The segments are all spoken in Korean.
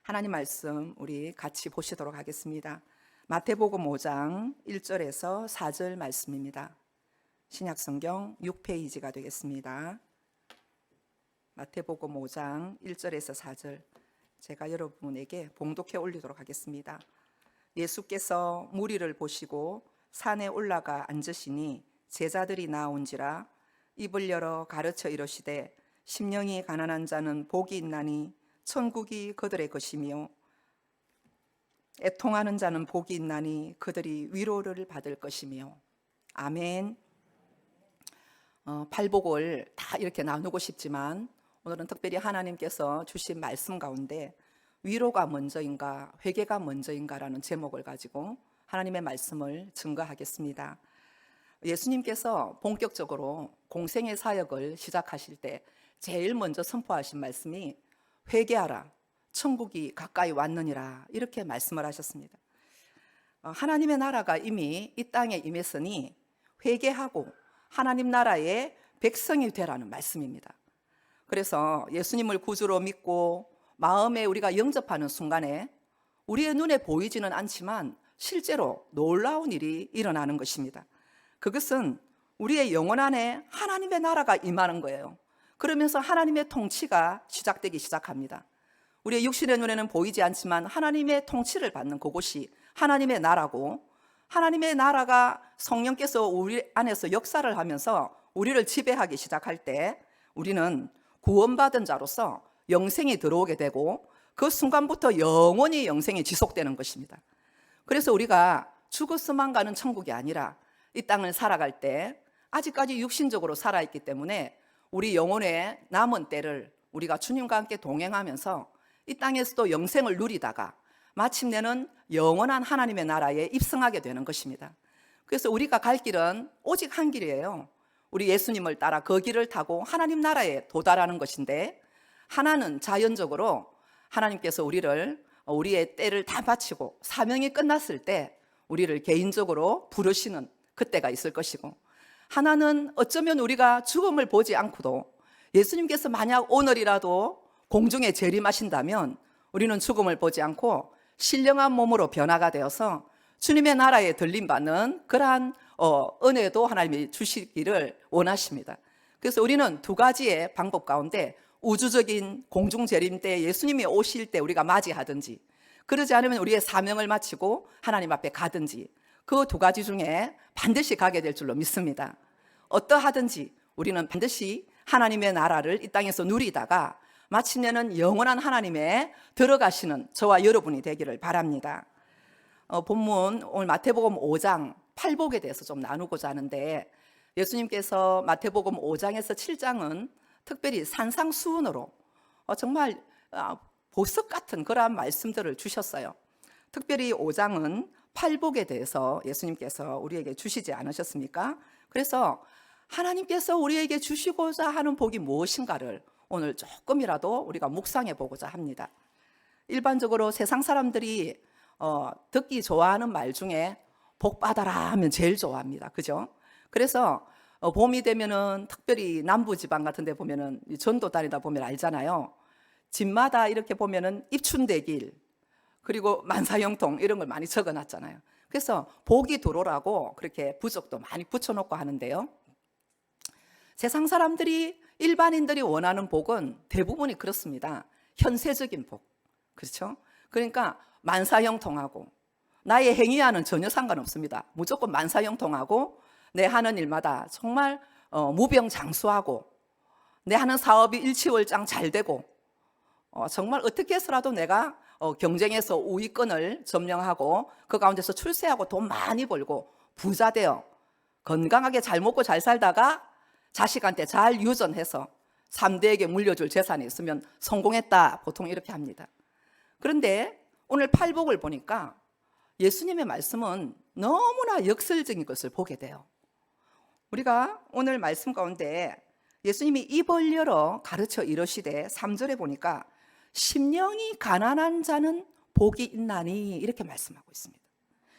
하나님 말씀 우리 같이 보시도록 하겠습니다. 마태복음 5장 1절에서 4절 말씀입니다. 신약성경 6페이지가 되겠습니다. 마태복음 5장 1절에서 4절 제가 여러분에게 봉독해 올리도록 하겠습니다. 예수께서 무리를 보시고 산에 올라가 앉으시니 제자들이 나온지라 입을 열어 가르쳐 이르시되 심령이 가난한 자는 복이 있나니 천국이 그들의 것이며 애통하는 자는 복이 있나니 그들이 위로를 받을 것이며. 아멘. 팔복을 다 이렇게 나누고 싶지만 오늘은 특별히 하나님께서 주신 말씀 가운데 위로가 먼저인가 회개가 먼저인가라는 제목을 가지고 하나님의 말씀을 증거하겠습니다. 예수님께서 본격적으로 공생의 사역을 시작하실 때 제일 먼저 선포하신 말씀이 회개하라, 천국이 가까이 왔느니라, 이렇게 말씀을 하셨습니다. 하나님의 나라가 이미 이 땅에 임했으니 회개하고 하나님 나라의 백성이 되라는 말씀입니다. 그래서 예수님을 구주로 믿고 마음에 우리가 영접하는 순간에 우리의 눈에 보이지는 않지만 실제로 놀라운 일이 일어나는 것입니다. 그것은 우리의 영혼 안에 하나님의 나라가 임하는 거예요. 그러면서 하나님의 통치가 시작되기 시작합니다. 우리의 육신의 눈에는 보이지 않지만 하나님의 통치를 받는 그곳이 하나님의 나라고, 하나님의 나라가 성령께서 우리 안에서 역사를 하면서 우리를 지배하기 시작할 때 우리는 구원받은 자로서 영생이 들어오게 되고 그 순간부터 영원히 영생이 지속되는 것입니다. 그래서 우리가 죽었으만 가는 천국이 아니라 이 땅을 살아갈 때 아직까지 육신적으로 살아있기 때문에 우리 영혼의 남은 때를 우리가 주님과 함께 동행하면서 이 땅에서도 영생을 누리다가 마침내는 영원한 하나님의 나라에 입성하게 되는 것입니다. 그래서 우리가 갈 길은 오직 한 길이에요. 우리 예수님을 따라 그 길을 타고 하나님 나라에 도달하는 것인데, 하나는 자연적으로 하나님께서 우리의 때를 다 바치고 사명이 끝났을 때 우리를 개인적으로 부르시는 그때가 있을 것이고, 하나는 어쩌면 우리가 죽음을 보지 않고도 예수님께서 만약 오늘이라도 공중에 재림하신다면 우리는 죽음을 보지 않고 신령한 몸으로 변화가 되어서 주님의 나라에 들림받는 그러한 은혜도 하나님이 주시기를 원하십니다. 그래서 우리는 두 가지의 방법 가운데 우주적인 공중 재림 때 예수님이 오실 때 우리가 맞이하든지, 그러지 않으면 우리의 사명을 마치고 하나님 앞에 가든지, 그 두 가지 중에 반드시 가게 될 줄로 믿습니다. 어떠하든지 우리는 반드시 하나님의 나라를 이 땅에서 누리다가 마침내는 영원한 하나님에 들어가시는 저와 여러분이 되기를 바랍니다. 본문 오늘 마태복음 5장 팔복에 대해서 좀 나누고자 하는데, 예수님께서 마태복음 5장에서 7장은 특별히 산상수훈으로 정말 보석 같은 그러한 말씀들을 주셨어요. 특별히 5장은 팔복에 대해서 예수님께서 우리에게 주시지 않으셨습니까? 그래서 하나님께서 우리에게 주시고자 하는 복이 무엇인가를 오늘 조금이라도 우리가 묵상해 보고자 합니다. 일반적으로 세상 사람들이 듣기 좋아하는 말 중에 복 받아라 하면 제일 좋아합니다. 그죠? 그래서 봄이 되면은 특별히 남부지방 같은 데 보면은 전도 다니다 보면 알잖아요. 집마다 이렇게 보면은 입춘대길, 그리고 만사형통 이런 걸 많이 적어 놨잖아요. 그래서 복이 들어오라고 그렇게 부적도 많이 붙여놓고 하는데요. 세상 사람들이, 일반인들이 원하는 복은 대부분이 그렇습니다. 현세적인 복. 그렇죠? 그러니까 만사형통하고 나의 행위와는 전혀 상관없습니다. 무조건 만사형통하고 내 하는 일마다 정말 무병장수하고 내 하는 사업이 일치월장 잘 되고 정말 어떻게 해서라도 내가 경쟁에서 우위권을 점령하고 그 가운데서 출세하고 돈 많이 벌고 부자 되어 건강하게 잘 먹고 잘 살다가 자식한테 잘 유전해서 3대에게 물려줄 재산이 있으면 성공했다, 보통 이렇게 합니다. 그런데 오늘 팔복을 보니까 예수님의 말씀은 너무나 역설적인 것을 보게 돼요. 우리가 오늘 말씀 가운데 예수님이 입을 열어 가르쳐 이르시되 3절에 보니까 심령이 가난한 자는 복이 있나니, 이렇게 말씀하고 있습니다.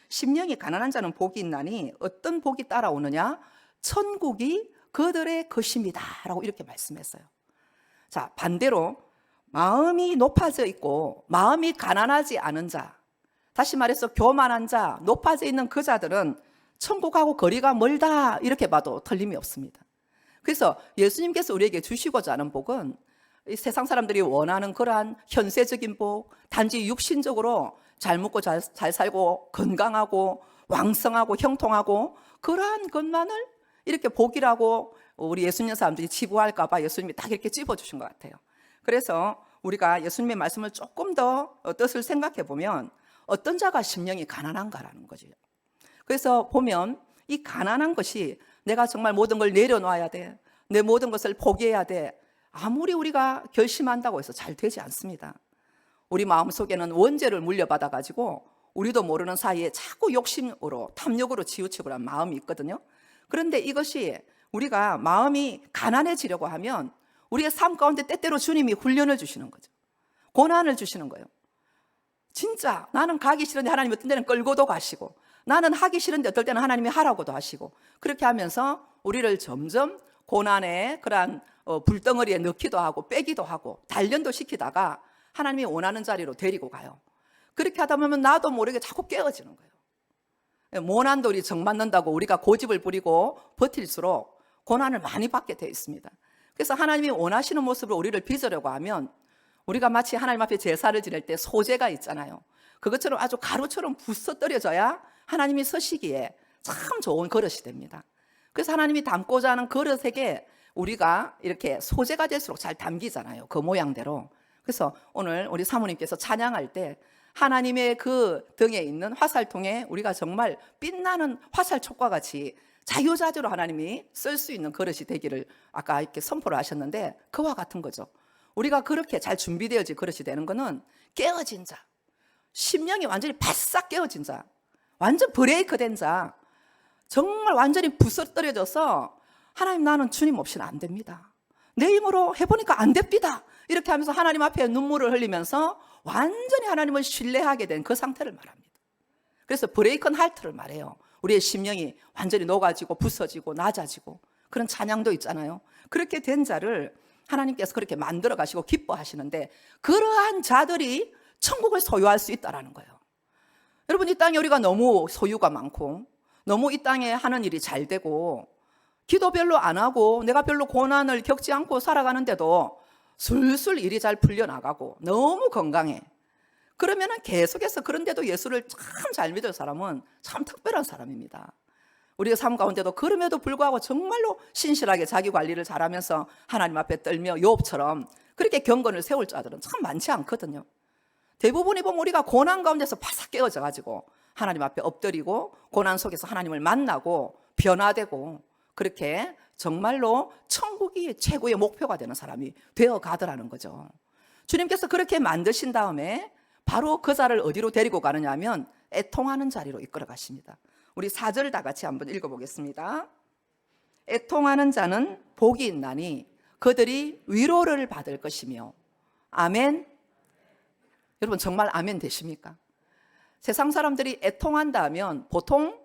심령이 가난한 자는 복이 있나니 어떤 복이 따라오느냐? 천국이 그들의 것입니다 라고 이렇게 말씀했어요. 자, 반대로 마음이 높아져 있고 마음이 가난하지 않은 자, 다시 말해서 교만한 자, 높아져 있는 그 자들은 천국하고 거리가 멀다 이렇게 봐도 틀림이 없습니다. 그래서 예수님께서 우리에게 주시고자 하는 복은 이 세상 사람들이 원하는 그러한 현세적인 복, 단지 육신적으로 잘 먹고 잘 살고 건강하고 왕성하고 형통하고 그러한 것만을 이렇게 복이라고 우리 예수님 사람들이 치부할까 봐 예수님이 딱 이렇게 찝어주신 것 같아요. 그래서 우리가 예수님의 말씀을 조금 더 뜻을 생각해 보면 어떤 자가 심령이 가난한가라는 거죠. 그래서 보면 이 가난한 것이 내가 정말 모든 걸 내려놔야 돼, 내 모든 것을 포기해야 돼, 아무리 우리가 결심한다고 해서 잘 되지 않습니다. 우리 마음속에는 원죄를 물려받아 가지고 우리도 모르는 사이에 자꾸 욕심으로 탐욕으로 치우치고 한 마음이 있거든요. 그런데 이것이 우리가 마음이 가난해지려고 하면 우리의 삶 가운데 때때로 주님이 훈련을 주시는 거죠. 고난을 주시는 거예요. 진짜 나는 가기 싫은데 하나님이 어떤 때는 끌고도 가시고, 나는 하기 싫은데 어떨 때는 하나님이 하라고도 하시고, 그렇게 하면서 우리를 점점 고난의 그러한 불덩어리에 넣기도 하고 빼기도 하고 단련도 시키다가 하나님이 원하는 자리로 데리고 가요. 그렇게 하다 보면 나도 모르게 자꾸 깨어지는 거예요. 모난돌이 정 맞는다고 우리가 고집을 부리고 버틸수록 고난을 많이 받게 되어 있습니다. 그래서 하나님이 원하시는 모습으로 우리를 빚으려고 하면 우리가 마치 하나님 앞에 제사를 지낼 때 소제가 있잖아요. 그것처럼 아주 가루처럼 부서뜨려져야 하나님이 서시기에 참 좋은 그릇이 됩니다. 그래서 하나님이 담고자 하는 그릇에게 우리가 이렇게 소제가 될수록 잘 담기잖아요. 그 모양대로. 그래서 오늘 우리 사모님께서 찬양할 때 하나님의 그 등에 있는 화살통에 우리가 정말 빛나는 화살촉과 같이 자유자재로 하나님이 쓸 수 있는 그릇이 되기를 아까 이렇게 선포를 하셨는데, 그와 같은 거죠. 우리가 그렇게 잘 준비되어진 그릇이 되는 거는 깨어진 자, 심령이 완전히 바싹 깨어진 자, 완전 브레이크 된 자, 정말 완전히 부서뜨려져서 하나님 나는 주님 없이는 안 됩니다, 내 힘으로 해보니까 안 됩니다, 이렇게 하면서 하나님 앞에 눈물을 흘리면서 완전히 하나님을 신뢰하게 된 그 상태를 말합니다. 그래서 브레이크는 할트를 말해요. 우리의 심령이 완전히 녹아지고 부서지고 낮아지고 그런 찬양도 있잖아요. 그렇게 된 자를 하나님께서 그렇게 만들어 가시고 기뻐하시는데, 그러한 자들이 천국을 소유할 수 있다는 거예요. 여러분, 이 땅에 우리가 너무 소유가 많고 너무 이 땅에 하는 일이 잘 되고 기도 별로 안 하고 내가 별로 고난을 겪지 않고 살아가는데도 술술 일이 잘 풀려나가고 너무 건강해. 그러면 계속해서 그런데도 예수를 참 잘 믿을 사람은 참 특별한 사람입니다. 우리의 삶 가운데도 그럼에도 불구하고 정말로 신실하게 자기 관리를 잘하면서 하나님 앞에 떨며 욥처럼 그렇게 경건을 세울 자들은 참 많지 않거든요. 대부분이 보면 우리가 고난 가운데서 바삭 깨어져 가지고 하나님 앞에 엎드리고 고난 속에서 하나님을 만나고 변화되고 그렇게 정말로 천국이 최고의 목표가 되는 사람이 되어 가더라는 거죠. 주님께서 그렇게 만드신 다음에 바로 그 자를 어디로 데리고 가느냐 하면 애통하는 자리로 이끌어 가십니다. 우리 4절 다 같이 한번 읽어보겠습니다. 애통하는 자는 복이 있나니 그들이 위로를 받을 것이며. 아멘. 여러분 정말 아멘 되십니까? 세상 사람들이 애통한다 하면 보통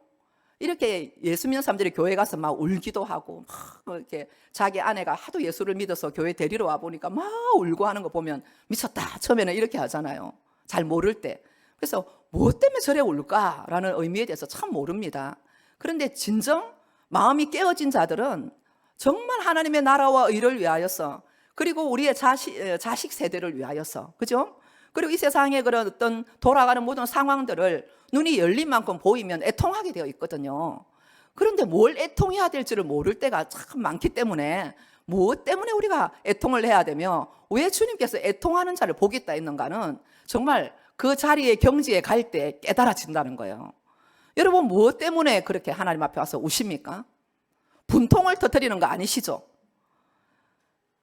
이렇게 예수 믿는 사람들이 교회 가서 막 울기도 하고 막 이렇게 자기 아내가 하도 예수를 믿어서 교회 데리러 와 보니까 막 울고 하는 거 보면 미쳤다 처음에는 이렇게 하잖아요. 잘 모를 때. 그래서 뭐 때문에 저래 울까라는 의미에 대해서 참 모릅니다. 그런데 진정 마음이 깨어진 자들은 정말 하나님의 나라와 의를 위하여서, 그리고 우리의 자식 세대를 위하여서, 그죠? 그리고 이 세상의 그런 어떤 돌아가는 모든 상황들을 눈이 열린 만큼 보이면 애통하게 되어 있거든요. 그런데 뭘 애통해야 될지를 모를 때가 참 많기 때문에 무엇 때문에 우리가 애통을 해야 되며 왜 주님께서 애통하는 자를 보겠다 했는가는 정말 그 자리에 경지에 갈 때 깨달아진다는 거예요. 여러분 무엇 때문에 그렇게 하나님 앞에 와서 우십니까? 분통을 터뜨리는 거 아니시죠?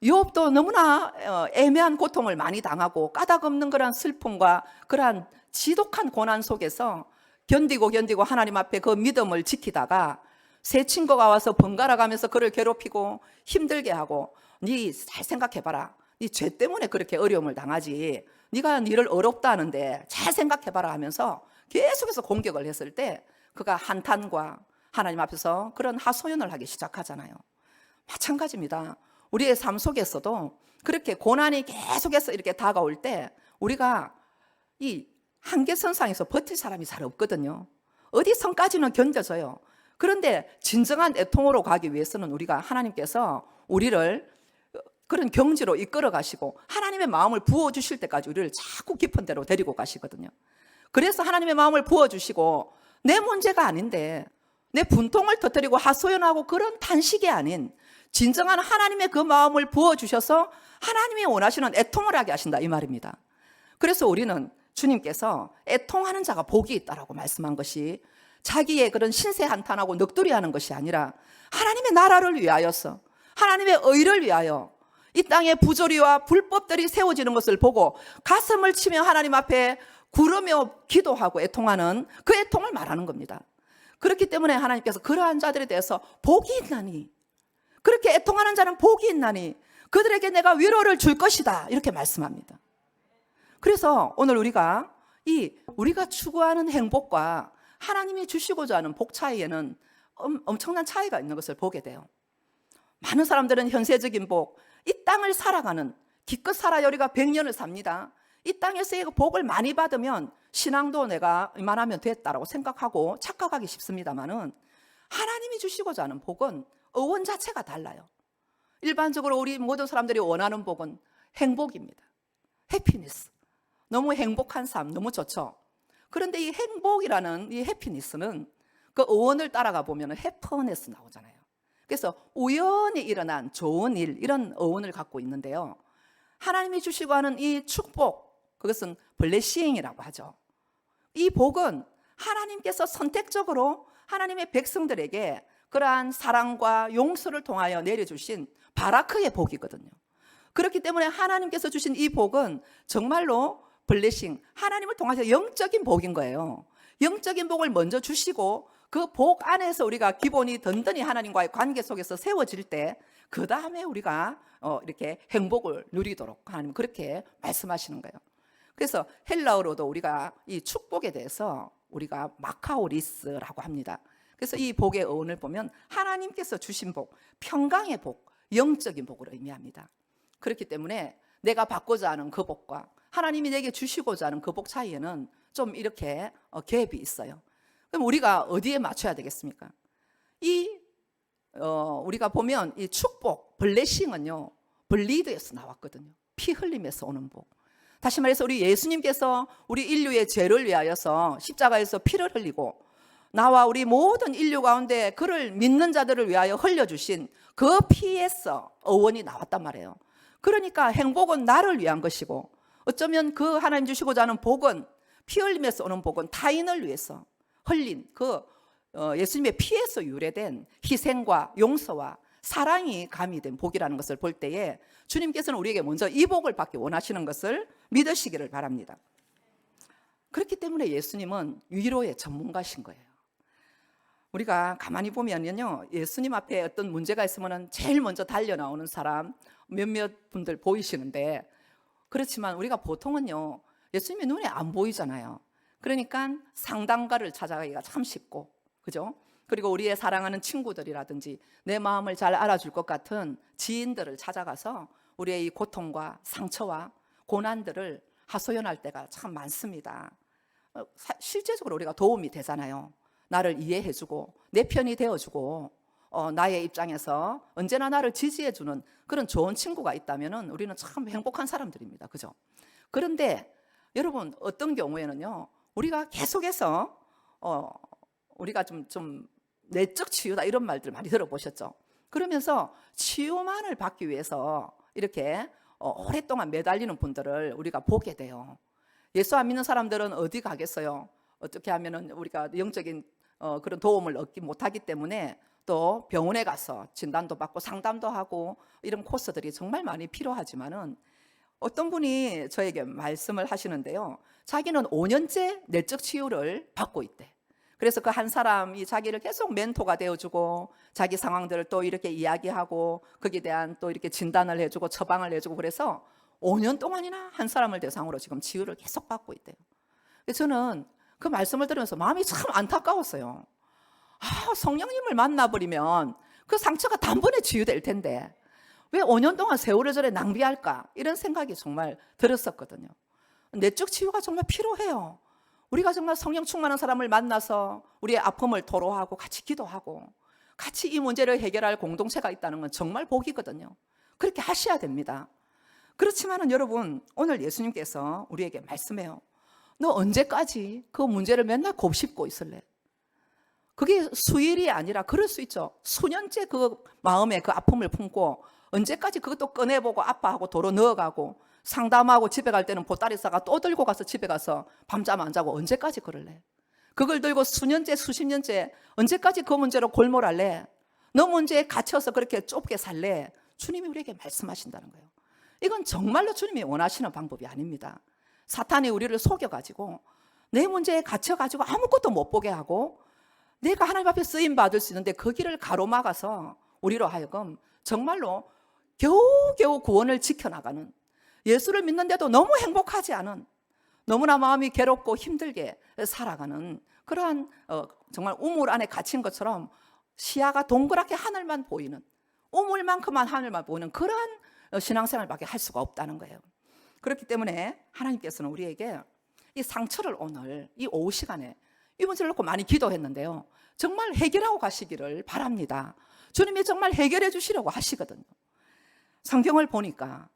욥도 너무나 애매한 고통을 많이 당하고 까닭없는 그런 슬픔과 그러한 지독한 고난 속에서 견디고 하나님 앞에 그 믿음을 지키다가 새 친구가 와서 번갈아 가면서 그를 괴롭히고 힘들게 하고, 네 잘 생각해봐라, 네 죄 때문에 그렇게 어려움을 당하지, 네가 니를 어렵다 하는데 잘 생각해봐라 하면서 계속해서 공격을 했을 때 그가 한탄과 하나님 앞에서 그런 하소연을 하기 시작하잖아요. 마찬가지입니다. 우리의 삶 속에서도 그렇게 고난이 계속해서 이렇게 다가올 때 우리가 이 한계선상에서 버틸 사람이 잘 없거든요. 어디 선까지는 견뎌져요. 그런데 진정한 애통으로 가기 위해서는 우리가 하나님께서 우리를 그런 경지로 이끌어 가시고 하나님의 마음을 부어주실 때까지 우리를 자꾸 깊은 데로 데리고 가시거든요. 그래서 하나님의 마음을 부어주시고 내 문제가 아닌데 내 분통을 터뜨리고 하소연하고 그런 단식이 아닌 진정한 하나님의 그 마음을 부어주셔서 하나님이 원하시는 애통을 하게 하신다 이 말입니다. 그래서 우리는 주님께서 애통하는 자가 복이 있다라고 말씀한 것이 자기의 그런 신세 한탄하고 넋두리하는 것이 아니라 하나님의 나라를 위하여서 하나님의 의를 위하여 이 땅에 부조리와 불법들이 세워지는 것을 보고 가슴을 치며 하나님 앞에 구르며 기도하고 애통하는 그 애통을 말하는 겁니다. 그렇기 때문에 하나님께서 그러한 자들에 대해서 복이 있나니, 그렇게 애통하는 자는 복이 있나니 그들에게 내가 위로를 줄 것이다 이렇게 말씀합니다. 그래서 오늘 우리가 추구하는 행복과 하나님이 주시고자 하는 복 차이에는 엄청난 차이가 있는 것을 보게 돼요. 많은 사람들은 현세적인 복, 이 땅을 살아가는, 기껏 살아야 우리가 100년을 삽니다. 이 땅에서의 복을 많이 받으면 신앙도 내가 이만하면 됐다라고 생각하고 착각하기 쉽습니다만은 하나님이 주시고자 하는 복은 의원 자체가 달라요. 일반적으로 우리 모든 사람들이 원하는 복은 행복입니다. 해피니스. 너무 행복한 삶, 너무 좋죠. 그런데 이 행복이라는 이 해피니스는 그 어원을 따라가 보면 해퍼니스 나오잖아요. 그래서 우연히 일어난 좋은 일, 이런 어원을 갖고 있는데요. 하나님이 주시고 하는 이 축복, 그것은 블레싱이라고 하죠. 이 복은 하나님께서 선택적으로 하나님의 백성들에게 그러한 사랑과 용서를 통하여 내려주신 바라크의 복이거든요. 그렇기 때문에 하나님께서 주신 이 복은 정말로 블레싱, 하나님을 통해서 영적인 복인 거예요. 영적인 복을 먼저 주시고 그 복 안에서 우리가 기본이 든든히 하나님과의 관계 속에서 세워질 때 그 다음에 우리가 이렇게 행복을 누리도록 하나님 그렇게 말씀하시는 거예요. 그래서 헬라어로도 우리가 이 축복에 대해서 우리가 마카오리스라고 합니다. 그래서 이 복의 어원을 보면 하나님께서 주신 복, 평강의 복, 영적인 복을 의미합니다. 그렇기 때문에 내가 받고자 하는 그 복과 하나님이 내게 주시고자 하는 그 복 차이에는 좀 이렇게 갭이 있어요. 그럼 우리가 어디에 맞춰야 되겠습니까? 우리가 보면 이 축복, 블레싱은요, 블리드에서 나왔거든요. 피 흘림에서 오는 복. 다시 말해서 우리 예수님께서 우리 인류의 죄를 위하여서 십자가에서 피를 흘리고 나와 우리 모든 인류 가운데 그를 믿는 자들을 위하여 흘려주신 그 피에서 어원이 나왔단 말이에요. 그러니까 행복은 나를 위한 것이고 어쩌면 그 하나님 주시고자 하는 복은 피 흘림에서 오는 복은 타인을 위해서 흘린 그 예수님의 피에서 유래된 희생과 용서와 사랑이 가미된 복이라는 것을 볼 때에 주님께서는 우리에게 먼저 이 복을 받기 원하시는 것을 믿으시기를 바랍니다. 그렇기 때문에 예수님은 위로의 전문가신 거예요. 우리가 가만히 보면요, 예수님 앞에 어떤 문제가 있으면 제일 먼저 달려 나오는 사람 몇몇 분들 보이시는데, 그렇지만 우리가 보통은요 예수님의 눈에 안 보이잖아요. 그러니까 상담가를 찾아가기가 참 쉽고, 그죠? 그리고 우리의 사랑하는 친구들이라든지 내 마음을 잘 알아줄 것 같은 지인들을 찾아가서 우리의 이 고통과 상처와 고난들을 하소연할 때가 참 많습니다. 실제적으로 우리가 도움이 되잖아요. 나를 이해해주고 내 편이 되어주고 나의 입장에서 언제나 나를 지지해주는 그런 좋은 친구가 있다면 우리는 참 행복한 사람들입니다. 그죠? 그런데 여러분, 어떤 경우에는요 우리가 계속해서 우리가 좀 내적 치유다 이런 말들 많이 들어보셨죠? 그러면서 치유만을 받기 위해서 이렇게 오랫동안 매달리는 분들을 우리가 보게 돼요. 예수 안 믿는 사람들은 어디 가겠어요? 어떻게 하면은 우리가 영적인 그런 도움을 얻지 못하기 때문에 또 병원에 가서 진단도 받고 상담도 하고 이런 코스들이 정말 많이 필요하지만은 어떤 분이 저에게 말씀을 하시는데요. 자기는 5년째 내적 치유를 받고 있대. 그래서 그 한 사람이 자기를 계속 멘토가 되어주고 자기 상황들을 또 이렇게 이야기하고 거기에 대한 또 이렇게 진단을 해주고 처방을 해주고 그래서 5년 동안이나 한 사람을 대상으로 지금 치유를 계속 받고 있대요. 저는 그 말씀을 들으면서 마음이 참 안타까웠어요. 성령님을 만나버리면 그 상처가 단번에 치유될 텐데 왜 5년 동안 세월을 저래 낭비할까? 이런 생각이 정말 들었었거든요. 내적 치유가 정말 필요해요. 우리가 정말 성령 충만한 사람을 만나서 우리의 아픔을 토로하고 같이 기도하고 같이 이 문제를 해결할 공동체가 있다는 건 정말 복이거든요. 그렇게 하셔야 됩니다. 그렇지만은 여러분, 오늘 예수님께서 우리에게 말씀해요. 너 언제까지 그 문제를 맨날 곱씹고 있을래? 그게 수일이 아니라 그럴 수 있죠. 수년째 그 마음에 그 아픔을 품고 언제까지 그것도 꺼내보고 아파하고 도로 넣어가고 상담하고 집에 갈 때는 보따리 싸가 또 들고 가서 집에 가서 밤잠 안 자고 언제까지 그럴래? 그걸 들고 수년째 수십 년째 언제까지 그 문제로 골몰할래? 너 문제에 갇혀서 그렇게 좁게 살래? 주님이 우리에게 말씀하신다는 거예요. 이건 정말로 주님이 원하시는 방법이 아닙니다. 사탄이 우리를 속여가지고 내 문제에 갇혀가지고 아무것도 못 보게 하고 내가 하나님 앞에 쓰임받을 수 있는데 그 길을 가로막아서 우리로 하여금 정말로 겨우겨우 구원을 지켜나가는, 예수를 믿는데도 너무 행복하지 않은, 너무나 마음이 괴롭고 힘들게 살아가는 그러한 정말 우물 안에 갇힌 것처럼 시야가 동그랗게 하늘만 보이는, 우물만큼만 하늘만 보이는 그러한 신앙생활밖에 할 수가 없다는 거예요. 그렇기 때문에 하나님께서는 우리에게 이 상처를 오늘 이 오후 시간에 이 문제를 놓고 많이 기도했는데요, 정말 해결하고 가시기를 바랍니다. 주님이 정말 해결해 주시려고 하시거든요. 성경을 보니까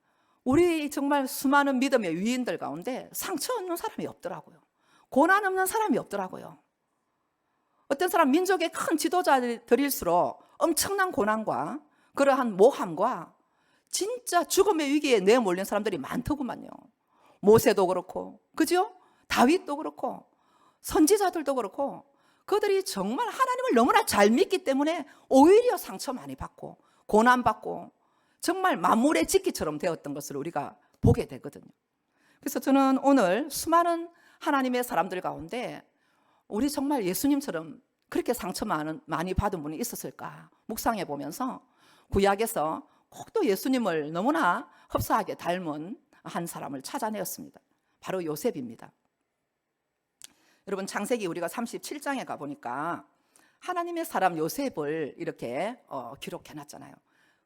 우리 정말 수많은 믿음의 위인들 가운데 상처 없는 사람이 없더라고요. 고난 없는 사람이 없더라고요. 어떤 사람 민족의 큰 지도자들일수록 엄청난 고난과 그러한 모함과 진짜 죽음의 위기에 내몰린 사람들이 많더구만요. 모세도 그렇고, 그죠? 다윗도 그렇고, 선지자들도 그렇고, 그들이 정말 하나님을 너무나 잘 믿기 때문에 오히려 상처 많이 받고 고난받고 정말 만물의 짓기처럼 되었던 것을 우리가 보게 되거든요. 그래서 저는 오늘 수많은 하나님의 사람들 가운데 우리 정말 예수님처럼 그렇게 상처 많이 받은 분이 있었을까 묵상해 보면서 구약에서 꼭 또 예수님을 너무나 흡사하게 닮은 한 사람을 찾아내었습니다. 바로 요셉입니다. 여러분, 창세기 우리가 37장에 가보니까 하나님의 사람 요셉을 이렇게 기록해놨잖아요.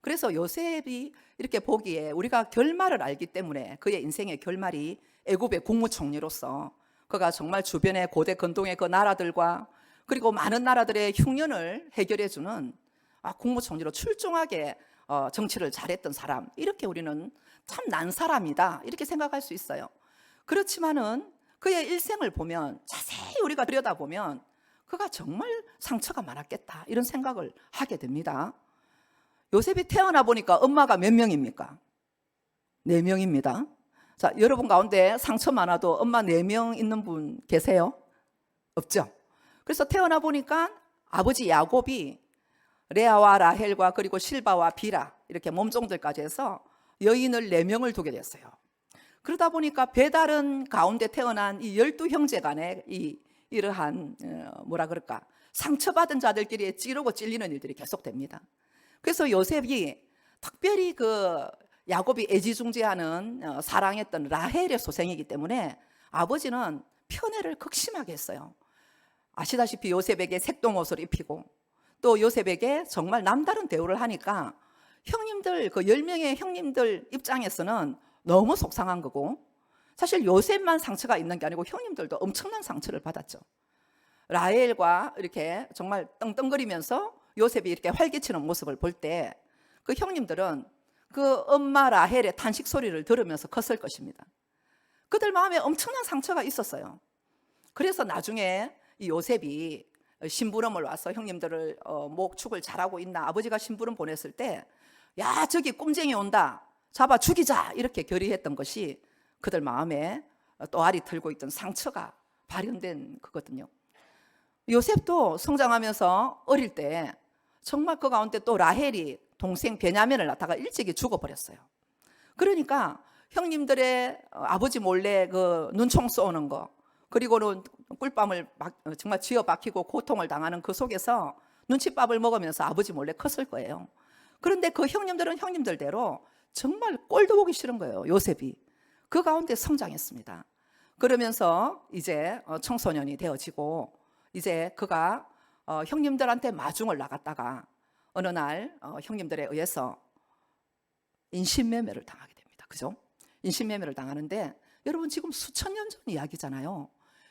그래서 요셉이 이렇게 보기에 우리가 결말을 알기 때문에 그의 인생의 결말이 애굽의 국무총리로서 그가 정말 주변의 고대 근동의 그 나라들과 그리고 많은 나라들의 흉년을 해결해주는 국무총리로 출중하게 정치를 잘했던 사람, 이렇게 우리는 참 난 사람이다 이렇게 생각할 수 있어요. 그렇지만은 그의 일생을 보면 자세히 우리가 들여다보면 그가 정말 상처가 많았겠다 이런 생각을 하게 됩니다. 요셉이 태어나 보니까 엄마가 몇 명입니까? 4명입니다. 자, 여러분 가운데 상처 많아도 엄마 4명 있는 분 계세요? 없죠? 그래서 태어나 보니까 아버지 야곱이 레아와 라헬과 그리고 실바와 비라 이렇게 몸종들까지 해서 여인을 4명을 두게 됐어요. 그러다 보니까 배다른 가운데 태어난 이 12형제 간에 이러한 뭐라 그럴까 상처받은 자들끼리 찌르고 찔리는 일들이 계속됩니다. 그래서 요셉이 특별히 그 야곱이 애지중지하는 사랑했던 라헬의 소생이기 때문에 아버지는 편애를 극심하게 했어요. 아시다시피 요셉에게 색동옷을 입히고 또 요셉에게 정말 남다른 대우를 하니까 형님들 그 10명의 형님들 입장에서는 너무 속상한 거고, 사실 요셉만 상처가 있는 게 아니고 형님들도 엄청난 상처를 받았죠. 라헬과 이렇게 정말 떵떵거리면서 요셉이 이렇게 활개치는 모습을 볼 때 그 형님들은 그 엄마 라헬의 탄식 소리를 들으면서 컸을 것입니다. 그들 마음에 엄청난 상처가 있었어요. 그래서 나중에 이 요셉이 심부름을 와서 형님들을 목축을 잘하고 있나 아버지가 심부름 보냈을 때, 야 저기 꼼쟁이 온다 잡아 죽이자 이렇게 결의했던 것이 그들 마음에 또알이 들고 있던 상처가 발현된 거거든요. 요셉도 성장하면서 어릴 때 정말 그 가운데 또 라헬이 동생 베냐민을 낳다가 일찍이 죽어버렸어요. 그러니까 형님들의 아버지 몰래 그 눈총 쏘는 거, 그리고는 꿀밤을 정말 쥐어박히고 고통을 당하는 그 속에서 눈칫밥을 먹으면서 아버지 몰래 컸을 거예요. 그런데 그 형님들은 형님들대로 정말 꼴도 보기 싫은 거예요. 요셉이 그 가운데 성장했습니다. 그러면서 이제 청소년이 되어지고 이제 그가 형님들한테 마중을 나갔다가 어느 날 형님들에 의해서 인신매매를 당하게 됩니다. 그죠? 인신매매를 당하는데 여러분 지금 수천 년 전 이야기잖아요.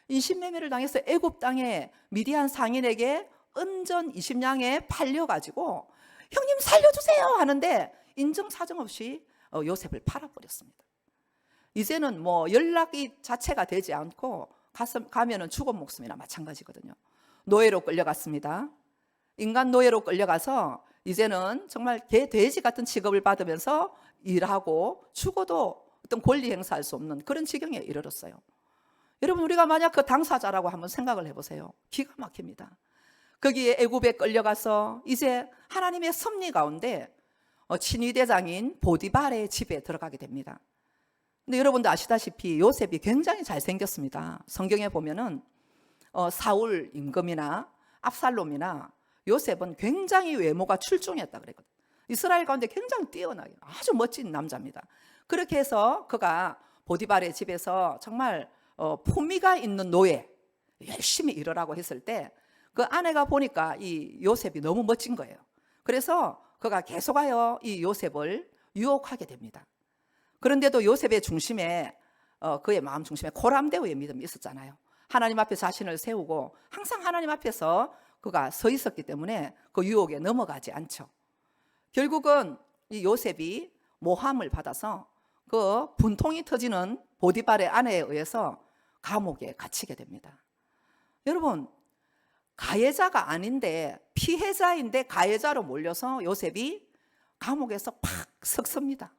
인신매매를 당해서 애굽 땅에 미디안 상인에게 은전 20냥에 팔려가지고 형님 살려주세요 하는데 인정사정 없이 요셉을 팔아버렸습니다. 이제는 뭐 연락이 자체가 되지 않고 가면은 죽은 목숨이나 마찬가지거든요. 노예로 끌려갔습니다. 인간 노예로 끌려가서 이제는 정말 개 돼지 같은 취급을 받으면서 일하고 죽어도 어떤 권리 행사할 수 없는 그런 지경에 이르렀어요. 여러분 우리가 만약 그 당사자라고 한번 생각을 해보세요. 기가 막힙니다. 거기에 애굽에 끌려가서 이제 하나님의 섭리 가운데 친위대장인 보디발의 집에 들어가게 됩니다. 근데 여러분도 아시다시피 요셉이 굉장히 잘생겼습니다. 성경에 보면은 사울 임금이나 압살롬이나 요셉은 굉장히 외모가 출중했다 그랬거든요. 이스라엘 가운데 굉장히 뛰어나게 아주 멋진 남자입니다. 그렇게 해서 그가 보디발의 집에서 정말 품위가 있는 노예 열심히 일하라고 했을 때 그 아내가 보니까 이 요셉이 너무 멋진 거예요. 그래서 그가 계속하여 이 요셉을 유혹하게 됩니다. 그런데도 요셉의 중심에 그의 마음 중심에 고람대우의 믿음이 있었잖아요. 하나님 앞에 자신을 세우고 항상 하나님 앞에서 그가 서 있었기 때문에 그 유혹에 넘어가지 않죠. 결국은 이 요셉이 모함을 받아서 그 분통이 터지는 보디발의 아내에 의해서 감옥에 갇히게 됩니다. 여러분 가해자가 아닌데 피해자인데 가해자로 몰려서 요셉이 감옥에서 팍 썩습니다.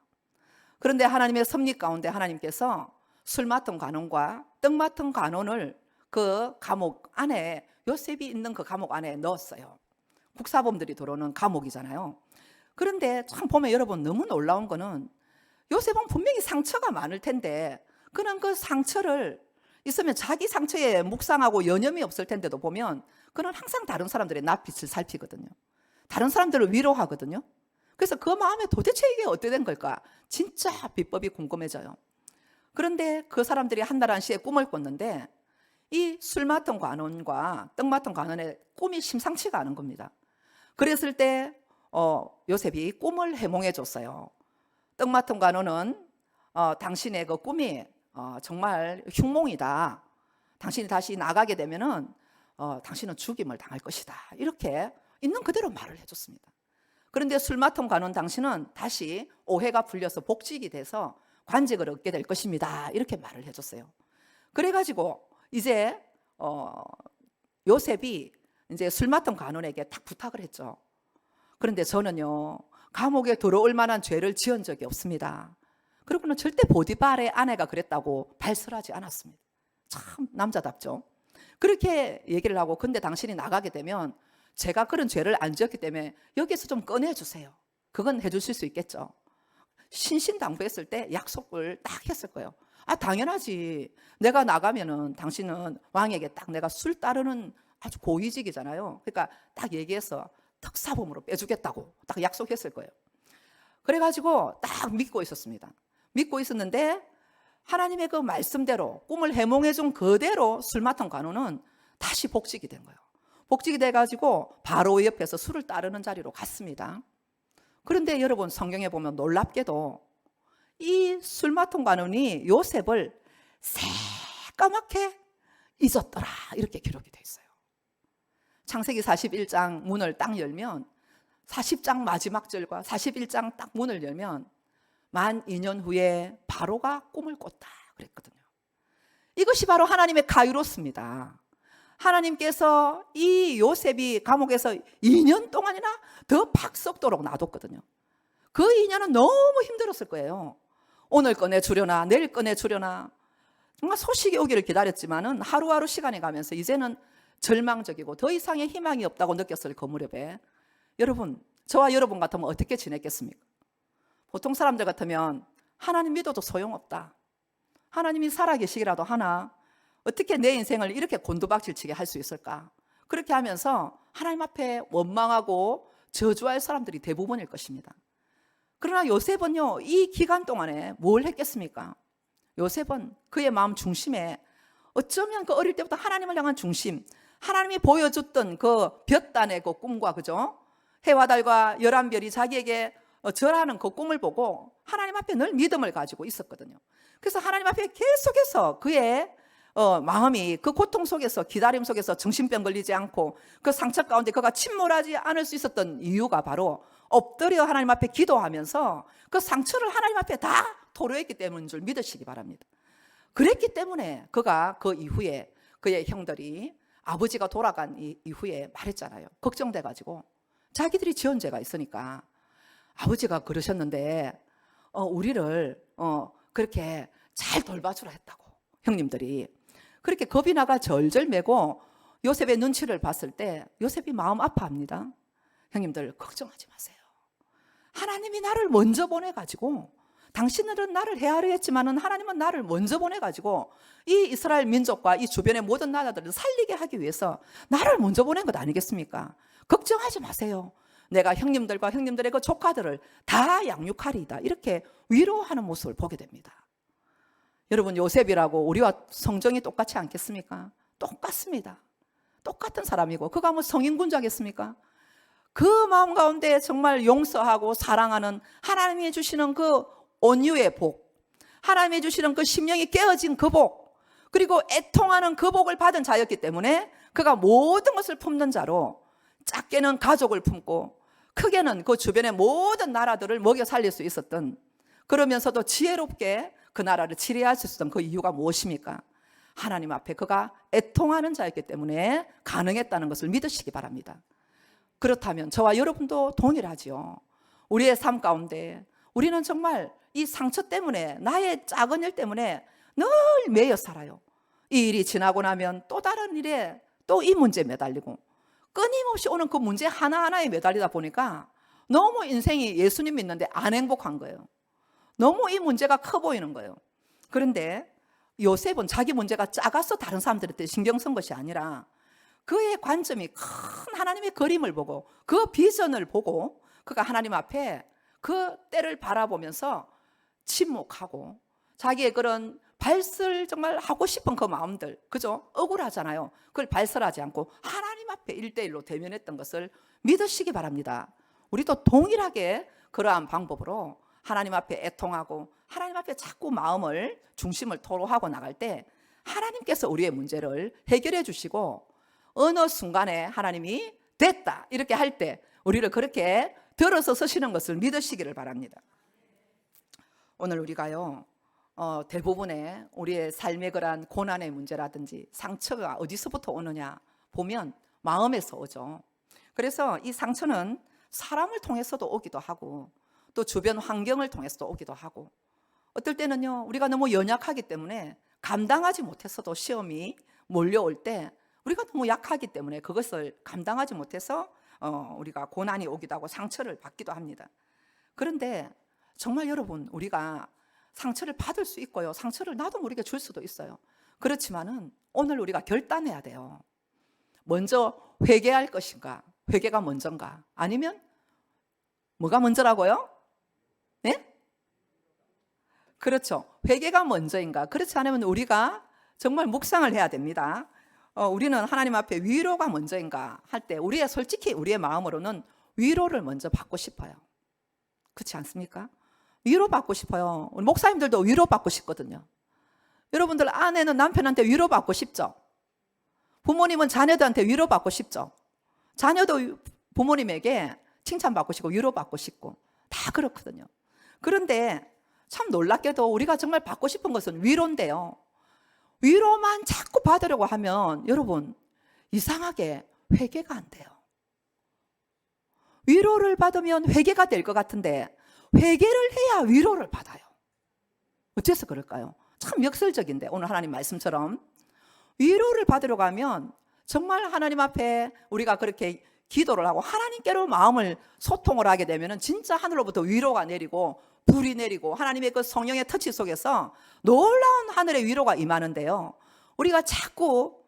그런데 하나님의 섭리 가운데 하나님께서 술 맡은 관원과 떡 맡은 관원을 그 감옥 안에 요셉이 있는 그 감옥 안에 넣었어요. 국사범들이 들어오는 감옥이잖아요. 그런데 참 보면 여러분 너무 놀라운 거는 요셉은 분명히 상처가 많을 텐데 그는 그 상처를 있으면 자기 상처에 묵상하고 여념이 없을 텐데도 보면 그는 항상 다른 사람들의 낯빛을 살피거든요. 다른 사람들을 위로하거든요. 그래서 그 마음에 도대체 이게 어떻게 된 걸까? 진짜 비법이 궁금해져요. 그런데 그 사람들이 한 날 한시에 꿈을 꿨는데 이 술 맡은 관원과 떡 맡은 관원의 꿈이 심상치가 않은 겁니다. 그랬을 때 요셉이 꿈을 해몽해 줬어요. 떡 맡은 관원은 당신의 그 꿈이 정말 흉몽이다. 당신이 다시 나가게 되면은 당신은 죽임을 당할 것이다. 이렇게 있는 그대로 말을 해줬습니다. 그런데 술 맡은 관원 당신은 다시 오해가 풀려서 복직이 돼서 관직을 얻게 될 것입니다. 이렇게 말을 해줬어요. 그래가지고 이제 요셉이 이제 술 맡은 관원에게 딱 부탁을 했죠. 그런데 저는요 감옥에 들어올 만한 죄를 지은 적이 없습니다. 그리고는 절대 보디발의 아내가 그랬다고 발설하지 않았습니다. 참 남자답죠. 그렇게 얘기를 하고 근데 당신이 나가게 되면 제가 그런 죄를 안 지었기 때문에 여기서 좀 꺼내주세요. 그건 해주실 수 있겠죠. 신신당부했을 때 약속을 딱 했을 거예요. 당연하지. 내가 나가면은 당신은 왕에게 딱 내가 술 따르는 아주 고위직이잖아요. 그러니까 딱 얘기해서 특사범으로 빼주겠다고 딱 약속했을 거예요. 그래가지고 딱 믿고 있었습니다. 믿고 있었는데 하나님의 그 말씀대로 꿈을 해몽해 준 그대로 술 맡은 관원은 다시 복직이 된 거예요. 복직이 돼가지고 바로 옆에서 술을 따르는 자리로 갔습니다. 그런데 여러분 성경에 보면 놀랍게도 이 술 맡은 관원이 요셉을 새까맣게 잊었더라 이렇게 기록이 돼 있어요. 창세기 41장 문을 딱 열면 40장 마지막 절과 41장 딱 문을 열면 만 2년 후에 바로가 꿈을 꿨다 그랬거든요. 이것이 바로 하나님의 가이로스입니다. 하나님께서 이 요셉이 감옥에서 2년 동안이나 더 박썩도록 놔뒀거든요. 그 2년은 너무 힘들었을 거예요. 오늘 꺼내주려나 내일 꺼내주려나 정말 소식이 오기를 기다렸지만은 하루하루 시간이 가면서 이제는 절망적이고 더 이상의 희망이 없다고 느꼈을 그 무렵에 여러분 저와 여러분 같으면 어떻게 지냈겠습니까? 보통 사람들 같으면 하나님 믿어도 소용없다. 하나님이 살아계시기라도 하나 어떻게 내 인생을 이렇게 곤두박질치게 할 수 있을까? 그렇게 하면서 하나님 앞에 원망하고 저주할 사람들이 대부분일 것입니다. 그러나 요셉은요 이 기간 동안에 뭘 했겠습니까? 요셉은 그의 마음 중심에 어쩌면 그 어릴 때부터 하나님을 향한 중심, 하나님이 보여줬던 그 볕단의 그 꿈과 그죠? 해와 달과 11별이 자기에게 저라는 그 꿈을 보고 하나님 앞에 늘 믿음을 가지고 있었거든요. 그래서 하나님 앞에 계속해서 그의 마음이 그 고통 속에서, 기다림 속에서 정신병 걸리지 않고 그 상처 가운데 그가 침몰하지 않을 수 있었던 이유가 바로 엎드려 하나님 앞에 기도하면서 그 상처를 하나님 앞에 다 토로했기 때문인 줄 믿으시기 바랍니다. 그랬기 때문에 그가 그 이후에 그의 형들이 아버지가 돌아간 이후에 말했잖아요. 걱정돼가지고 자기들이 지은 죄가 있으니까 아버지가 그러셨는데 우리를 그렇게 잘 돌봐주라 했다고. 형님들이 그렇게 겁이 나가 절절매고 요셉의 눈치를 봤을 때 요셉이 마음 아파합니다. 형님들 걱정하지 마세요. 하나님이 나를 먼저 보내가지고, 당신들은 나를 헤아려 했지만은 하나님은 나를 먼저 보내가지고 이 이스라엘 민족과 이 주변의 모든 나라들을 살리게 하기 위해서 나를 먼저 보낸 것 아니겠습니까? 걱정하지 마세요. 내가 형님들과 형님들의 그 조카들을 다 양육하리이다. 이렇게 위로하는 모습을 보게 됩니다. 여러분, 요셉이라고 우리와 성정이 똑같지 않겠습니까? 똑같습니다. 똑같은 사람이고, 그가 뭐 성인군자겠습니까? 그 마음 가운데 정말 용서하고 사랑하는 하나님이 주시는 그 온유의 복, 하나님이 주시는 그 심령이 깨어진 그 복, 그리고 애통하는 그 복을 받은 자였기 때문에 그가 모든 것을 품는 자로, 작게는 가족을 품고 크게는 그 주변의 모든 나라들을 먹여 살릴 수 있었던, 그러면서도 지혜롭게 그 나라를 치리할 수 있었던 그 이유가 무엇입니까? 하나님 앞에 그가 애통하는 자였기 때문에 가능했다는 것을 믿으시기 바랍니다. 그렇다면 저와 여러분도 동일하지요. 우리의 삶 가운데 우리는 정말 이 상처 때문에, 나의 작은 일 때문에 늘 매여 살아요. 이 일이 지나고 나면 또 다른 일에 또 이 문제에 매달리고, 끊임없이 오는 그 문제 하나하나에 매달리다 보니까 너무 인생이 예수님 믿는데 안 행복한 거예요. 너무 이 문제가 커 보이는 거예요. 그런데 요셉은 자기 문제가 작아서 다른 사람들한테 신경 쓴 것이 아니라 그의 관점이 큰 하나님의 그림을 보고 그 비전을 보고 그가 하나님 앞에 그 때를 바라보면서 침묵하고, 자기의 그런 발설 정말 하고 싶은 그 마음들, 그죠? 억울하잖아요. 그걸 발설하지 않고 하나님 앞에 1대1로 대면했던 것을 믿으시기 바랍니다. 우리도 동일하게 그러한 방법으로 하나님 앞에 애통하고 하나님 앞에 자꾸 마음을, 중심을 토로하고 나갈 때 하나님께서 우리의 문제를 해결해 주시고, 어느 순간에 하나님이 됐다 이렇게 할 때 우리를 그렇게 들어서 서시는 것을 믿으시기를 바랍니다. 오늘 우리가요, 대부분의 우리의 삶의 그러한 고난의 문제라든지 상처가 어디서부터 오느냐 보면 마음에서 오죠. 그래서 이 상처는 사람을 통해서도 오기도 하고 또 주변 환경을 통해서도 오기도 하고, 어떨 때는요 우리가 너무 연약하기 때문에 감당하지 못해서도 시험이 몰려올 때 우리가 너무 약하기 때문에 그것을 감당하지 못해서 우리가 고난이 오기도 하고 상처를 받기도 합니다. 그런데 정말 여러분, 우리가 상처를 받을 수 있고요, 상처를 나도 모르게 줄 수도 있어요. 그렇지만은 오늘 우리가 결단해야 돼요. 먼저 회개할 것인가, 회개가 먼저인가, 아니면 뭐가 먼저라고요? 네? 그렇죠. 회개가 먼저인가. 그렇지 않으면 우리가 정말 묵상을 해야 됩니다. 우리는 하나님 앞에 위로가 먼저인가 할 때 솔직히 우리의 마음으로는 위로를 먼저 받고 싶어요. 그렇지 않습니까? 위로받고 싶어요. 우리 목사님들도 위로받고 싶거든요. 여러분들 아내는 남편한테 위로받고 싶죠? 부모님은 자녀들한테 위로받고 싶죠? 자녀도 부모님에게 칭찬받고 싶고 위로받고 싶고 다 그렇거든요. 그런데 참 놀랍게도 우리가 정말 받고 싶은 것은 위로인데요, 위로만 자꾸 받으려고 하면 여러분 이상하게 회개가 안 돼요. 위로를 받으면 회개가 될 것 같은데 회개를 해야 위로를 받아요. 어째서 그럴까요? 참 역설적인데, 오늘 하나님 말씀처럼 위로를 받으려고 하면 정말 하나님 앞에 우리가 그렇게 기도를 하고 하나님께로 마음을 소통을 하게 되면 진짜 하늘로부터 위로가 내리고 불이 내리고 하나님의 그 성령의 터치 속에서 놀라운 하늘의 위로가 임하는데요, 우리가 자꾸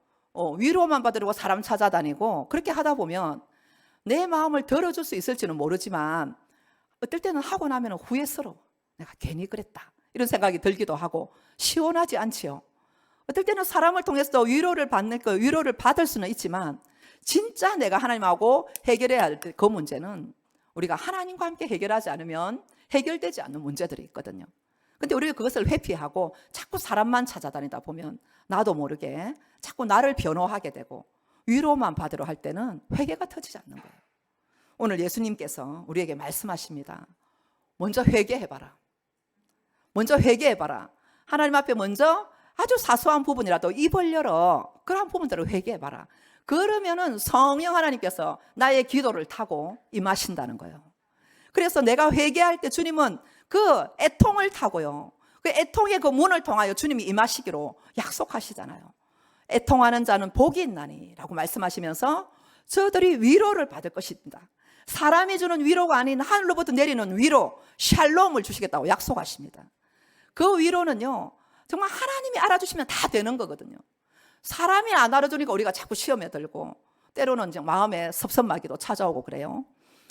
위로만 받으려고 사람 찾아다니고 그렇게 하다 보면 내 마음을 들어줄 수 있을지는 모르지만 어떨 때는 하고 나면 후회스러워. 내가 괜히 그랬다 이런 생각이 들기도 하고 시원하지 않지요. 어떨 때는 사람을 통해서도 위로를 받을 수는 있지만 진짜 내가 하나님하고 해결해야 할 그 문제는 우리가 하나님과 함께 해결하지 않으면 해결되지 않는 문제들이 있거든요. 근데 우리가 그것을 회피하고 자꾸 사람만 찾아다니다 보면 나도 모르게 자꾸 나를 변호하게 되고 위로만 받으러 할 때는 회개가 터지지 않는 거예요. 오늘 예수님께서 우리에게 말씀하십니다. 먼저 회개해봐라. 먼저 회개해봐라. 하나님 앞에 먼저 아주 사소한 부분이라도 입을 열어 그러한 부분들을 회개해봐라. 그러면은 성령 하나님께서 나의 기도를 타고 임하신다는 거예요. 그래서 내가 회개할 때 주님은 그 애통을 타고요, 그 애통의 그 문을 통하여 주님이 임하시기로 약속하시잖아요. 애통하는 자는 복이 있나니 라고 말씀하시면서 저들이 위로를 받을 것입니다. 사람이 주는 위로가 아닌 하늘로부터 내리는 위로, 샬롬을 주시겠다고 약속하십니다. 그 위로는요, 정말 하나님이 알아주시면 다 되는 거거든요. 사람이 안 알아주니까 우리가 자꾸 시험에 들고 때로는 이제 마음에 섭섭마귀도 찾아오고 그래요.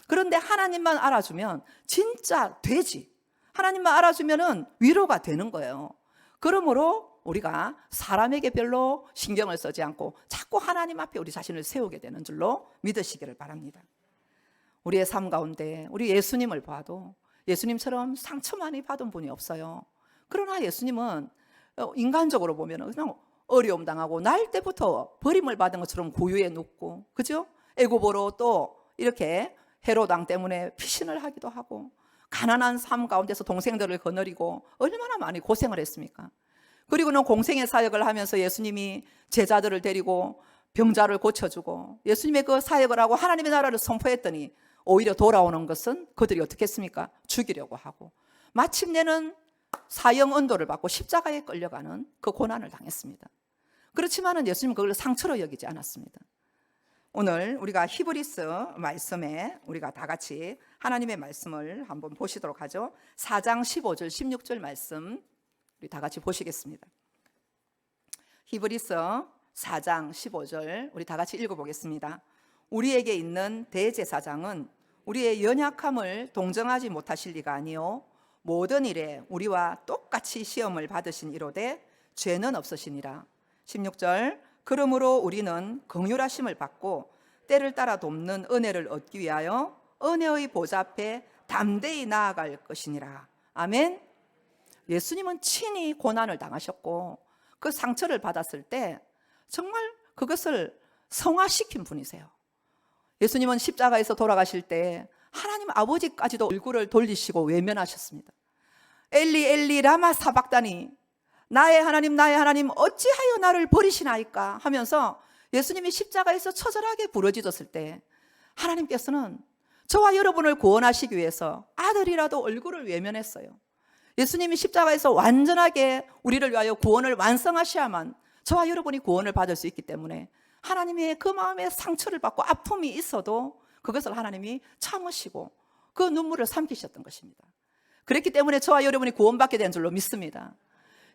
그런데 하나님만 알아주면 진짜 되지. 하나님만 알아주면은 위로가 되는 거예요. 그러므로 우리가 사람에게 별로 신경을 쓰지 않고 자꾸 하나님 앞에 우리 자신을 세우게 되는 줄로 믿으시기를 바랍니다. 우리의 삶 가운데 우리 예수님을 봐도 예수님처럼 상처 많이 받은 분이 없어요. 그러나 예수님은 인간적으로 보면 그냥 어려움 당하고 날 때부터 버림을 받은 것처럼 고유에 눕고, 그죠? 애굽으로 또 이렇게 헤롯 왕 때문에 피신을 하기도 하고 가난한 삶 가운데서 동생들을 거느리고 얼마나 많이 고생을 했습니까? 그리고는 공생의 사역을 하면서 예수님이 제자들을 데리고 병자를 고쳐주고 예수님의 그 사역을 하고 하나님의 나라를 선포했더니 오히려 돌아오는 것은 그들이 어떻게 했습니까? 죽이려고 하고 마침내는 사형 언도를 받고 십자가에 끌려가는 그 고난을 당했습니다. 그렇지만은 예수님은 그걸 상처로 여기지 않았습니다. 오늘 우리가 히브리서 말씀에 우리가 다 같이 하나님의 말씀을 한번 보시도록 하죠. 4장 15절 16절 말씀 우리 다 같이 보시겠습니다. 히브리서 4장 15절 우리 다 같이 읽어보겠습니다. 우리에게 있는 대제사장은 우리의 연약함을 동정하지 못하실 리가 아니요 모든 일에 우리와 똑같이 시험을 받으신 이로되 죄는 없으시니라. 16절 그러므로 우리는 긍휼하심을 받고 때를 따라 돕는 은혜를 얻기 위하여 은혜의 보좌 앞에 담대히 나아갈 것이니라. 아멘. 예수님은 친히 고난을 당하셨고 그 상처를 받았을 때 정말 그것을 성화시킨 분이세요. 예수님은 십자가에서 돌아가실 때 하나님 아버지까지도 얼굴을 돌리시고 외면하셨습니다. 엘리 엘리 라마 사박다니 나의 하나님 어찌하여 나를 버리시나이까 하면서 예수님이 십자가에서 처절하게 부러지셨을 때 하나님께서는 저와 여러분을 구원하시기 위해서 아들이라도 얼굴을 외면했어요. 예수님이 십자가에서 완전하게 우리를 위하여 구원을 완성하셔야만 저와 여러분이 구원을 받을 수 있기 때문에 하나님의 그 마음에 상처를 받고 아픔이 있어도 그것을 하나님이 참으시고 그 눈물을 삼키셨던 것입니다. 그렇기 때문에 저와 여러분이 구원받게 된 줄로 믿습니다.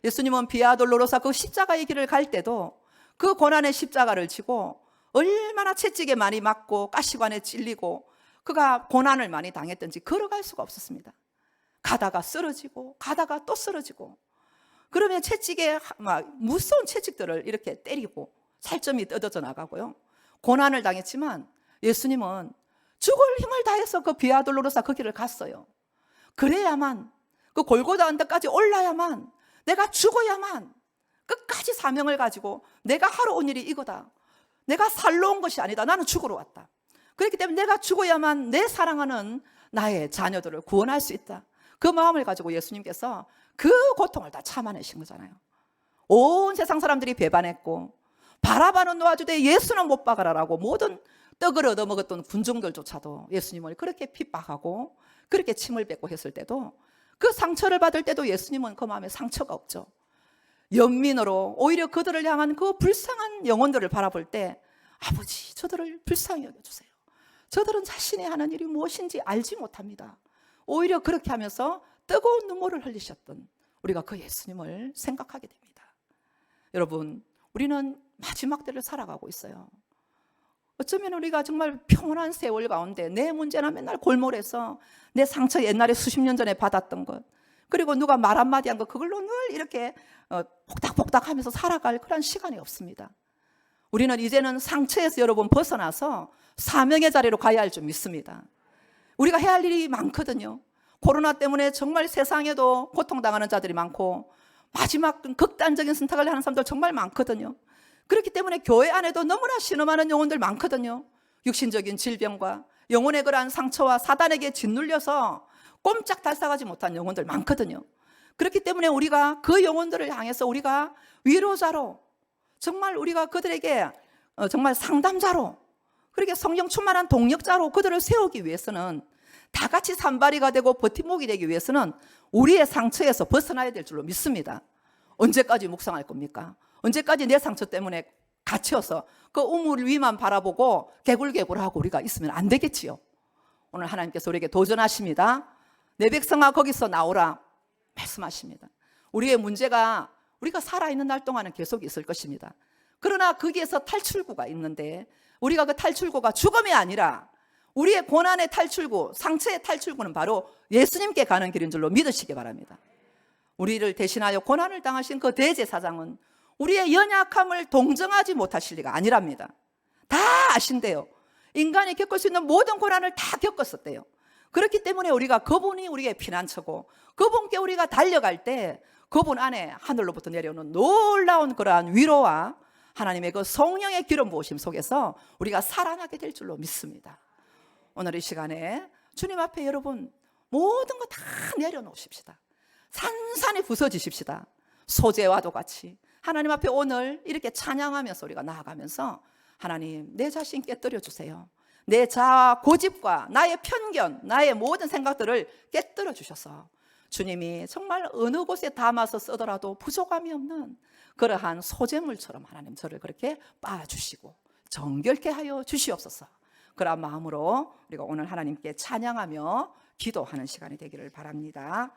예수님은 비아 돌로로사 그 십자가의 길을 갈 때도 그 고난의 십자가를 지고 얼마나 채찍에 많이 맞고 가시관에 찔리고 그가 고난을 많이 당했던지 걸어갈 수가 없었습니다. 가다가 쓰러지고 가다가 또 쓰러지고 그러면 채찍에 막 무서운 채찍들을 이렇게 때리고 살점이 뜯어져 나가고요. 고난을 당했지만 예수님은 죽을 힘을 다해서 그 비아 돌로로사 그 길을 갔어요. 그래야만 그 골고다 언덕까지 올라야만 내가 죽어야만 끝까지 사명을 가지고 내가 하러 온 일이 이거다. 내가 살러 온 것이 아니다. 나는 죽으러 왔다. 그렇기 때문에 내가 죽어야만 내 사랑하는 나의 자녀들을 구원할 수 있다. 그 마음을 가지고 예수님께서 그 고통을 다 참아내신 거잖아요. 온 세상 사람들이 배반했고 바라바는 놓아주되 예수는 못 박아라라고 모든 떡을 얻어먹었던 군중들조차도 예수님을 그렇게 핍박하고 그렇게 침을 뱉고 했을 때도 그 상처를 받을 때도 예수님은 그 마음에 상처가 없죠. 연민으로 오히려 그들을 향한 그 불쌍한 영혼들을 바라볼 때 아버지 저들을 불쌍히 여겨주세요. 저들은 자신이 하는 일이 무엇인지 알지 못합니다. 오히려 그렇게 하면서 뜨거운 눈물을 흘리셨던 우리가 그 예수님을 생각하게 됩니다. 여러분 우리는 마지막 때를 살아가고 있어요. 어쩌면 우리가 정말 평온한 세월 가운데 내 문제나 맨날 골몰해서 내 상처 옛날에 수십 년 전에 받았던 것 그리고 누가 말 한마디 한 것 그걸로 늘 이렇게 복닥복닥 하면서 살아갈 그런 시간이 없습니다. 우리는 이제는 상처에서 여러분 벗어나서 사명의 자리로 가야 할 줄 믿습니다. 우리가 해야 할 일이 많거든요. 코로나 때문에 정말 세상에도 고통당하는 자들이 많고 마지막 극단적인 선택을 하는 사람들 정말 많거든요. 그렇기 때문에 교회 안에도 너무나 신음하는 영혼들 많거든요. 육신적인 질병과 영혼의 그러한 상처와 사단에게 짓눌려서 꼼짝 달싹하지 못한 영혼들 많거든요. 그렇기 때문에 우리가 그 영혼들을 향해서 우리가 위로자로, 정말 우리가 그들에게 정말 상담자로, 그렇게 성령 충만한 동력자로 그들을 세우기 위해서는, 다 같이 산발이가 되고 버팀목이 되기 위해서는 우리의 상처에서 벗어나야 될 줄로 믿습니다. 언제까지 묵상할 겁니까? 언제까지 내 상처 때문에 갇혀서 그 우물 위만 바라보고 개굴개굴하고 우리가 있으면 안 되겠지요. 오늘 하나님께서 우리에게 도전하십니다. 내 백성아 거기서 나오라 말씀하십니다. 우리의 문제가 우리가 살아있는 날 동안은 계속 있을 것입니다. 그러나 거기에서 탈출구가 있는데, 우리가 그 탈출구가 죽음이 아니라 우리의 고난의 탈출구, 상처의 탈출구는 바로 예수님께 가는 길인 줄로 믿으시기 바랍니다. 우리를 대신하여 고난을 당하신 그 대제사장은 우리의 연약함을 동정하지 못하실 리가 아니랍니다. 다 아신대요. 인간이 겪을 수 있는 모든 고난을 다 겪었었대요. 그렇기 때문에 우리가 그분이 우리의 피난처고, 그분께 우리가 달려갈 때 그분 안에 하늘로부터 내려오는 놀라운 그러한 위로와 하나님의 그 성령의 기름 부으심 속에서 우리가 살아나게 될 줄로 믿습니다. 오늘 이 시간에 주님 앞에 여러분 모든 거 다 내려놓으십시다. 산산이 부서지십시다. 소재와도 같이 하나님 앞에 오늘 이렇게 찬양하면서 우리가 나아가면서, 하나님 내 자신 깨뜨려 주세요. 내 자아 고집과 나의 편견, 나의 모든 생각들을 깨뜨려 주셔서 주님이 정말 어느 곳에 담아서 쓰더라도 부족함이 없는 그러한 소재물처럼 하나님 저를 그렇게 빻아주시고 정결케 하여 주시옵소서. 그런 마음으로 우리가 오늘 하나님께 찬양하며 기도하는 시간이 되기를 바랍니다.